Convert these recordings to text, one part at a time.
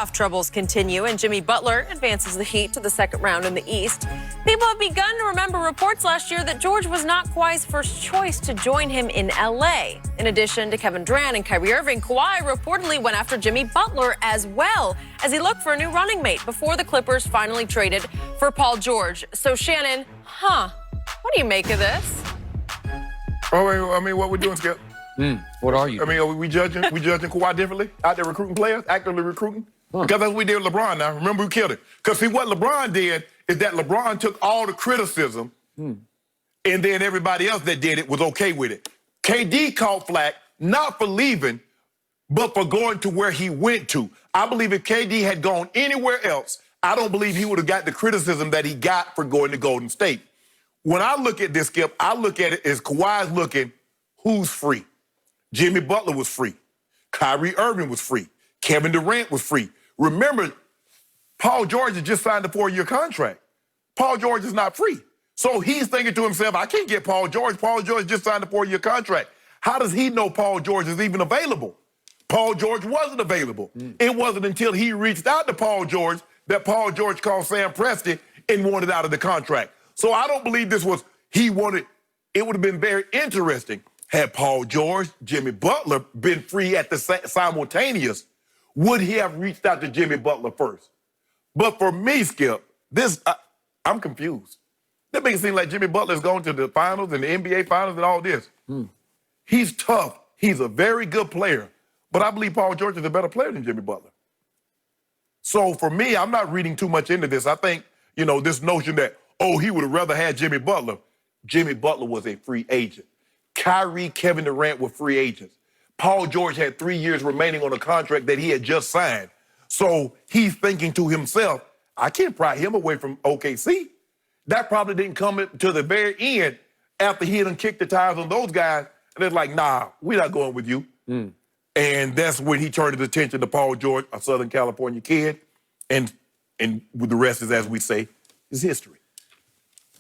playoff troubles continue and Jimmy Butler advances the Heat to the second round in the East, people have begun to remember reports last year that George was not Kawhi's first choice to join him in L.A. In addition to Kevin Durant and Kyrie Irving, Kawhi reportedly went after Jimmy Butler as well as he looked for a new running mate before the Clippers finally traded for Paul George. So, Shannon, what do you make of this? Oh, I mean, what we're doing, Skip? What are you? I mean, are we judging Kawhi differently? Out there recruiting players, actively recruiting? Because that's what we did with LeBron now. Remember, we killed it. Because see, what LeBron did is that LeBron took all the criticism and then everybody else that did it was okay with it. KD caught flack, not for leaving, but for going to where he went to. I believe if KD had gone anywhere else, I don't believe he would have got the criticism that he got for going to Golden State. When I look at this, Skip, I look at it as Kawhi's looking, who's free? Jimmy Butler was free. Kyrie Irving was free. Kevin Durant was free. Remember, Paul George has just signed a 4-year contract. Paul George is not free. So he's thinking to himself, I can't get Paul George. Paul George just signed a 4-year contract. How does he know Paul George is even available? Paul George wasn't available. It wasn't until he reached out to Paul George that Paul George called Sam Presti and wanted out of the contract. So I don't believe this was he wanted. It would have been very interesting had Paul George, Jimmy Butler been free at the simultaneous. Would he have reached out to Jimmy Butler first? But for me, Skip, I'm confused. That makes it seem like Jimmy Butler's going to the finals and the NBA finals and all this. He's tough. He's a very good player. But I believe Paul George is a better player than Jimmy Butler. So for me, I'm not reading too much into this. I think, this notion that, he would have rather had Jimmy Butler. Jimmy Butler was a free agent. Kyrie, Kevin Durant were free agents. Paul George had 3 years remaining on a contract that he had just signed. So he's thinking to himself, I can't pry him away from OKC. That probably didn't come to the very end after he had kicked the tires on those guys. And they're like, nah, we're not going with you. And that's when he turned his attention to Paul George, a Southern California kid. And with the rest is, as we say, is history.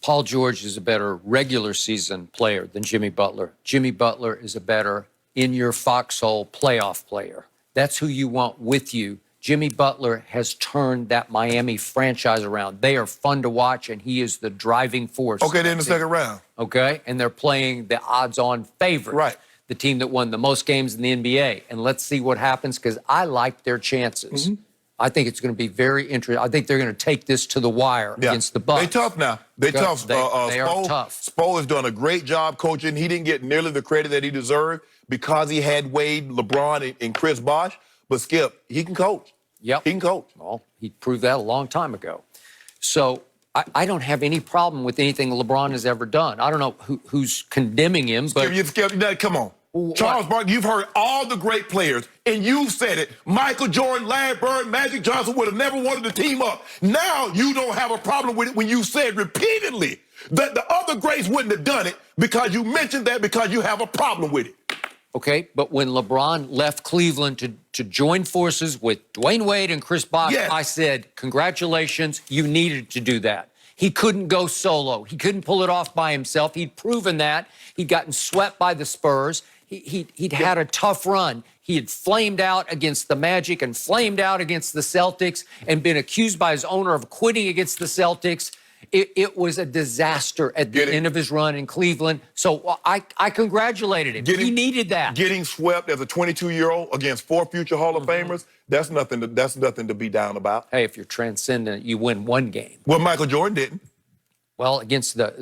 Paul George is a better regular season player than Jimmy Butler. Jimmy Butler is a better in-your-foxhole playoff player. That's who you want with you. Jimmy Butler has turned that Miami franchise around. They are fun to watch, and he is the driving force. Okay, they're in the second round. Okay, and they're playing the odds-on favorite. Right. The team that won the most games in the NBA. And let's see what happens, because I like their chances. I think it's going to be very interesting. I think they're going to take this to the wire against the Bucks. They're tough now. They're tough. They are tough. Spo has done a great job coaching. He didn't get nearly the credit that he deserved because he had Wade, LeBron, and Chris Bosh. But, Skip, he can coach. Yep. He can coach. Well, he proved that a long time ago. So I don't have any problem with anything LeBron has ever done. I don't know who's condemning him, but... Skip, come on. Charles Barkley, you've heard all the great players, and you've said it. Michael Jordan, Larry Bird, Magic Johnson would have never wanted to team up. Now you don't have a problem with it when you said repeatedly that the other greats wouldn't have done it because you mentioned that because you have a problem with it. Okay, but when LeBron left Cleveland to join forces with Dwayne Wade and Chris Bosh, I said, congratulations, you needed to do that. He couldn't go solo. He couldn't pull it off by himself. He'd proven that. He'd gotten swept by the Spurs. He'd had a tough run. He had flamed out against the Magic and flamed out against the Celtics and been accused by his owner of quitting against the Celtics. It was a disaster at the end of his run in Cleveland. So I congratulated him. He needed that. Getting swept as a 22-year-old against 4 future Hall of Famers, that's nothing to be down about. Hey, if you're transcendent, you win one game. Well, Michael Jordan didn't. Well, against that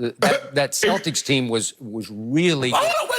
Celtics team was really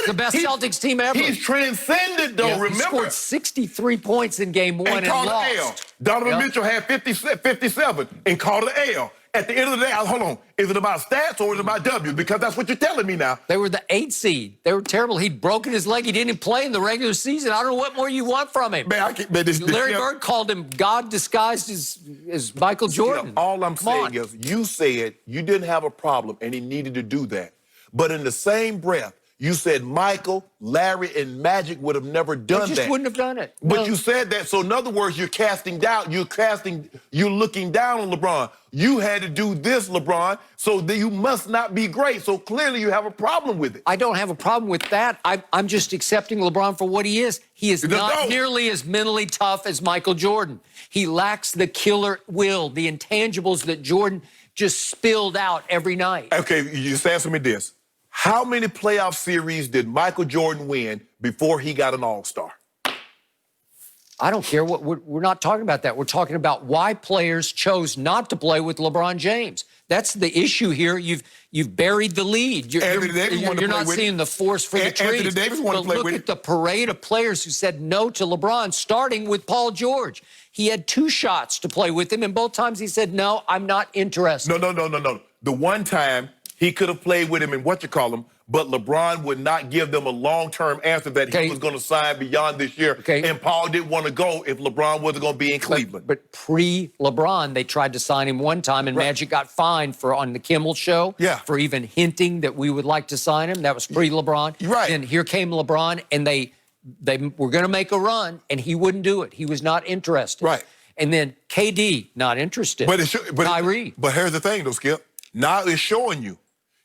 the best Celtics team ever. He's transcended, though, remember. He scored 63 points in game one and called lost. An L. Donovan Mitchell had 57 and called an L. At the end of the day, hold on, is it about stats or is it about W? Because that's what you're telling me now. They were the 8 seed. They were terrible. He'd broken his leg. He didn't even play in the regular season. I don't know what more you want from him. Man, Larry Bird called him God disguised as Michael Jordan. All I'm saying is you said you didn't have a problem and he needed to do that. But in the same breath, You said Michael, Larry, and Magic would have never done that. They just wouldn't have done it. But you said that, so in other words, you're casting doubt. You're looking down on LeBron. You had to do this, LeBron, so that you must not be great. So clearly you have a problem with it. I don't have a problem with that. I'm just accepting LeBron for what he is. He is not nearly as mentally tough as Michael Jordan. He lacks the killer will, the intangibles that Jordan just spilled out every night. Okay, you just answer me this. How many playoff series did Michael Jordan win before he got an All-Star? I don't care. We're not talking about that. We're talking about why players chose not to play with LeBron James. That's the issue here. You've buried the lead. You're not seeing the force for the trees. Anthony Davis wanted to play with Look at the parade of players who said no to LeBron, starting with Paul George. He had 2 shots to play with him, and both times he said, no, I'm not interested. No. The one time he could have played with him in but LeBron would not give them a long-term answer that he was going to sign beyond this year. And Paul didn't want to go if LeBron wasn't going to be in Cleveland. But pre-LeBron, they tried to sign him one time, and Magic got fined on the Kimmel show for even hinting that we would like to sign him. That was pre-LeBron. Right. And here came LeBron, and they were going to make a run, and he wouldn't do it. He was not interested. Right. And then KD, not interested. Kyrie. But here's the thing, though, Skip. Now it's showing you.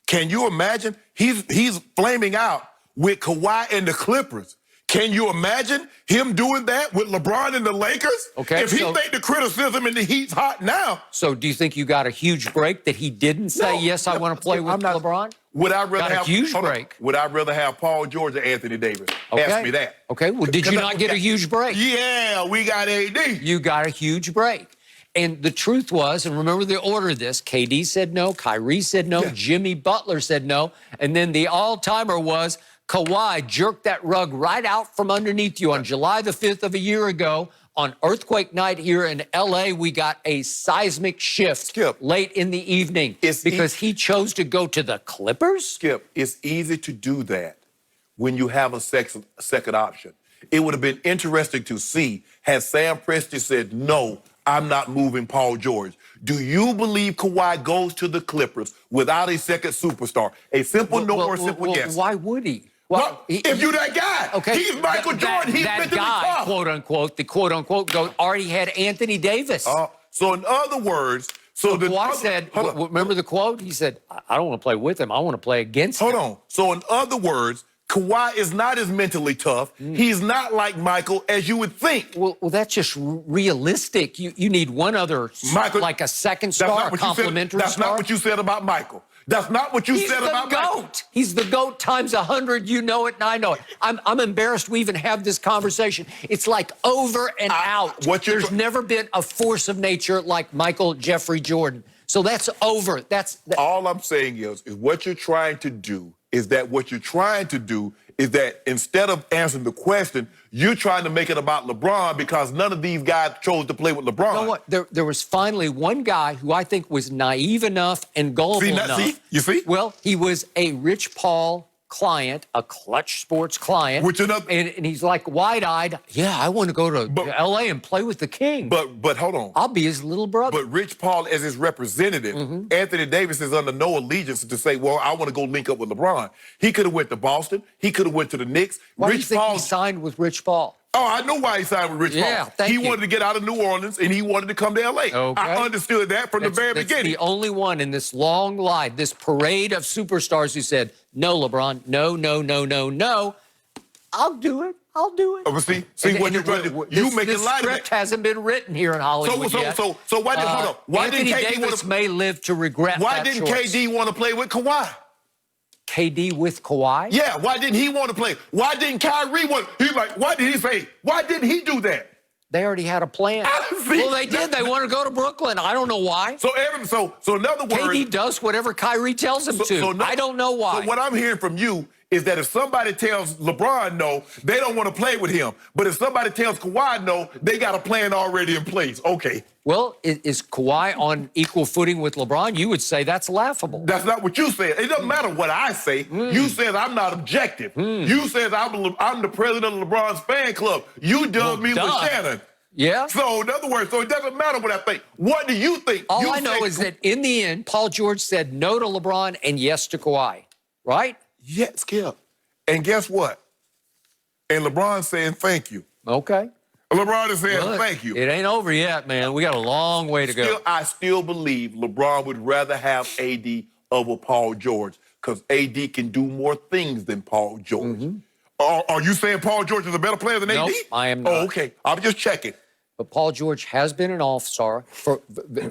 Can you imagine? He's flaming out with Kawhi and the Clippers. Can you imagine him doing that with LeBron and the Lakers? Okay. If he think the criticism and the heat's hot now. So do you think you got a huge break that he didn't say, yes, I want to play with LeBron? Would I rather have a huge break? Would I rather have Paul George or Anthony Davis? Ask me that. Okay. Well, did you not get a huge break? Yeah, we got AD. You got a huge break. And the truth was, and remember the order of this, KD said no, Kyrie said no, Jimmy Butler said no, and then the all-timer was Kawhi jerked that rug right out from underneath you on July the 5th of a year ago. On Earthquake Night here in L.A., we got a seismic shift late in the evening because he chose to go to the Clippers? Skip, it's easy to do that when you have a second option. It would have been interesting to see had Sam Presti said no, I'm not moving Paul George. Do you believe Kawhi goes to the Clippers without a second superstar? A simple no or a simple yes. Why would he? Well, if you're that guy, he's Michael Jordan. He's that guy, quote unquote, the quote unquote GOAT already had Anthony Davis. So in other words, Kawhi said, remember the quote? He said, I don't want to play with him. I want to play against him. Hold on. So in other words, Kawhi is not as mentally tough. He's not like Michael as you would think. Well, that's just realistic. You need one other, like a second star, a complimentary star. That's not what you said about Michael. That's not what you said about Michael. He's the GOAT times 100. You know it, and I know it. I'm embarrassed we even have this conversation. It's like over and out. There's never been a force of nature like Michael Jeffrey Jordan. So that's over. All I'm saying is what you're trying to do is that instead of answering the question, you're trying to make it about LeBron because none of these guys chose to play with LeBron. You know what? There was finally one guy who I think was naive enough and gullible enough. You see? Well, he was a Rich Paul client, a Clutch Sports client. And he's like wide-eyed, yeah, I want to go to L.A. and play with the king. But hold on. I'll be his little brother. But Rich Paul as his representative, Anthony Davis is under no allegiance to say, well, I want to go link up with LeBron. He could have went to Boston. He could have went to the Knicks. Why do you think he signed with Rich Paul? Oh, I know why he signed with Rich Paul. He wanted to get out of New Orleans, and he wanted to come to L.A. Okay. I understood that from the very beginning. The only one in this long line, this parade of superstars who said, no, LeBron, no, no, no, no, no. I'll do it. I'll do it. See what you're trying to do. You make it light. The script hasn't been written here in Hollywood yet. So why did hold on? Why Anthony Davis may live to regret that Why didn't KD want to play with Kawhi? KD with Kawhi? Yeah, why didn't he want to play? Why didn't Kyrie want? He's like, why did he say? Why didn't he do that? They already had a plan. Well, they did. They want to go to Brooklyn. I don't know why. So in other words, KD does whatever Kyrie tells him to. I don't know why. So what I'm hearing from you is that if somebody tells LeBron no, they don't want to play with him. But if somebody tells Kawhi no, they got a plan already in place. Okay. Well, is Kawhi on equal footing with LeBron? You would say that's laughable. That's not what you said. It doesn't matter what I say. You said I'm not objective. You said I'm the president of LeBron's fan club. You dubbed me with Shannon. Yeah. So in other words, so it doesn't matter what I think. What do you think? All I know is that in the end, Paul George said no to LeBron and yes to Kawhi, right? Yeah, Skip. And guess what? And LeBron saying thank you. Okay. LeBron is saying Look, thank you. It ain't over yet, man. We got a long way to go. I still believe LeBron would rather have AD over Paul George because AD can do more things than Paul George. Are you saying Paul George is a better player than Nope, AD? I am not. Oh, okay. I'm just checking. But Paul George has been an all-star.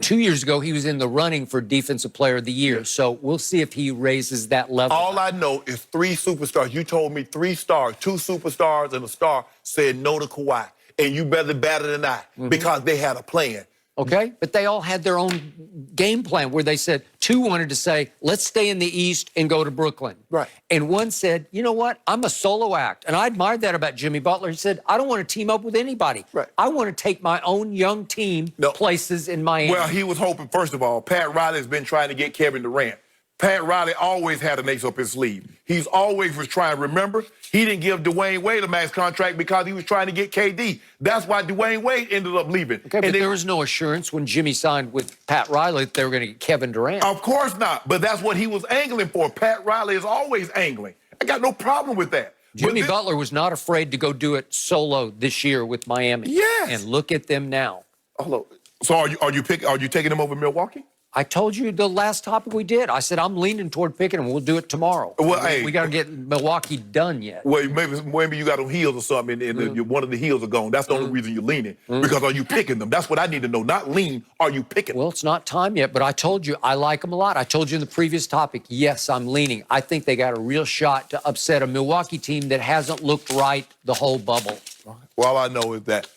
2 years ago, he was in the running for Defensive Player of the Year. So we'll see if he raises that level. All I know is 3 superstars. You told me 3 stars, 2 superstars and a star said no to Kawhi. And you better than I because they had a plan. Okay? But they all had their own game plan where they said 2 wanted to say, let's stay in the East and go to Brooklyn. Right. And 1 said, you know what? I'm a solo act. And I admired that about Jimmy Butler. He said, I don't want to team up with anybody. Right. I want to take my own young team places in Miami. Well, he was hoping, first of all, Pat Riley's been trying to get Kevin Durant. Pat Riley always had an ace up his sleeve. He's always was trying. Remember, he didn't give Dwayne Wade a max contract because he was trying to get KD. That's why Dwayne Wade ended up leaving. Okay, but there was no assurance when Jimmy signed with Pat Riley that they were going to get Kevin Durant. Of course not, but that's what he was angling for. Pat Riley is always angling. I got no problem with that. Jimmy Butler was not afraid to go do it solo this year with Miami. Yes. And look at them now. Hold on. So are you taking him over Milwaukee? I told you the last topic we did. I said I'm leaning toward picking him. We'll do it tomorrow. Well, hey, we got to get Milwaukee done yet. Well, maybe you got on heels or something, and one of the heels are gone. That's the only reason you're leaning. Because are you picking them? That's what I need to know. Not lean. Are you picking them? Well, it's not time yet, but I told you I like them a lot. I told you in the previous topic, yes, I'm leaning. I think they got a real shot to upset a Milwaukee team that hasn't looked right the whole bubble. Well, all I know is that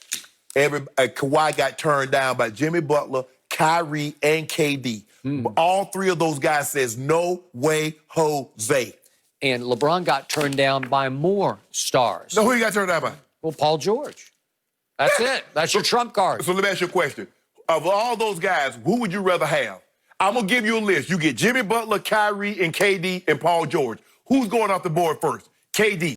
Kawhi got turned down by Jimmy Butler, Kyrie, and KD. All 3 of those guys says, no way, Jose. And LeBron got turned down by more stars. So who you got turned down by? Well, Paul George. That's it. That's your trump card. So let me ask you a question. Of all those guys, who would you rather have? I'm going to give you a list. You get Jimmy Butler, Kyrie, and KD, and Paul George. Who's going off the board first? KD.